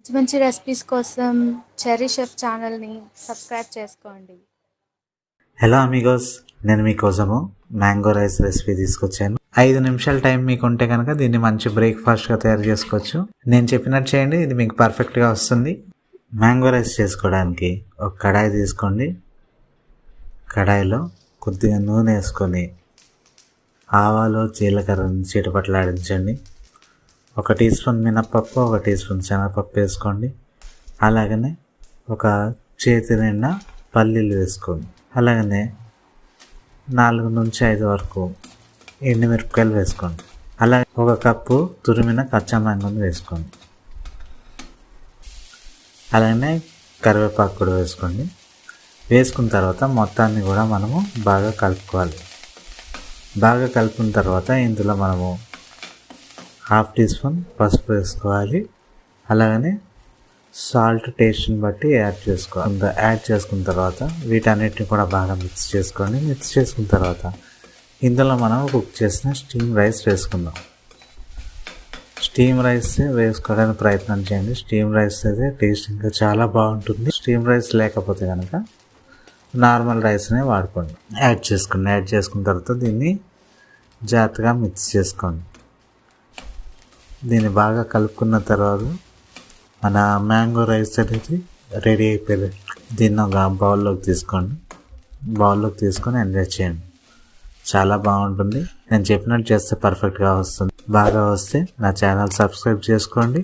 మంచి మంచి రెసిపీస్ కోసం చెర్రీ షెఫ్ ఛానల్ని సబ్స్క్రైబ్ చేసుకోండి. హలో అమిగోస్, నేను మీకోసము మ్యాంగో రైస్ రెసిపీ తీసుకొచ్చాను. 5 నిమిషాల టైం మీకు ఉంటే కనుక దీన్ని మంచి బ్రేక్ఫాస్ట్గా తయారు చేసుకోవచ్చు. నేను చెప్పినట్టు చేయండి, ఇది మీకు పర్ఫెక్ట్గా వస్తుంది. మ్యాంగో రైస్ చేసుకోవడానికి ఒక కడాయి తీసుకోండి. కడాయిలో కొద్దిగా నూనె వేసుకొని ఆవాలు జీలకర్రని చిటపట్లాడించండి. 1 టీ స్పూన్ మినప్పప్పు, 1 టీ స్పూన్ శనగపప్పు వేసుకోండి. అలాగనే ఒక చేతి నిండా పల్లీలు వేసుకోండి. అలాగనే 4 నుంచి 5 వరకు ఎండుమిరపకాయలు వేసుకోండి. అలాగే 1 కప్పు తురిమిన కచ్చా మ్యాంగోని వేసుకోండి. అలాగనే కరివేపాకు కూడా వేసుకోండి. వేసుకున్న తర్వాత మొత్తాన్ని కూడా మనము బాగా కలుపుకోవాలి. బాగా కలుపుకున్న తర్వాత ఇందులో మనము 1/2 టీ స్పూన్ పసుపు వేసుకోవాలి. అలాగనే సాల్ట్ టేస్ట్ని బట్టి యాడ్ చేసుకున్న తర్వాత వీటన్నిటిని కూడా బాగా మిక్స్ చేసుకోండి. మిక్స్ చేసుకున్న తర్వాత ఇందులో మనం కుక్ చేసిన స్టీమ్ రైస్ వేసుకుందాం. స్టీమ్ రైస్ వేసుకోవడానికి ప్రయత్నం చేయండి. స్టీమ్ రైస్ అయితే టేస్ట్ ఇంకా చాలా బాగుంటుంది. స్టీమ్ రైస్ లేకపోతే కనుక నార్మల్ రైస్నే వాడుకోండి. యాడ్ చేసుకున్న తర్వాత దీన్ని జాగ్రత్తగా మిక్స్ చేసుకోండి. దీన్ని బాగా కలుపుకున్న తర్వాత మన మ్యాంగో రైస్ అనేది రెడీ అయిపోయింది. దీన్ని ఒక బౌల్లోకి తీసుకొని ఎంజాయ్ చేయండి. చాలా బాగుంటుంది. నేను చెప్పినట్టు చేస్తే పర్ఫెక్ట్గా వస్తుంది. బాగా వస్తే నా ఛానల్ సబ్స్క్రైబ్ చేసుకోండి.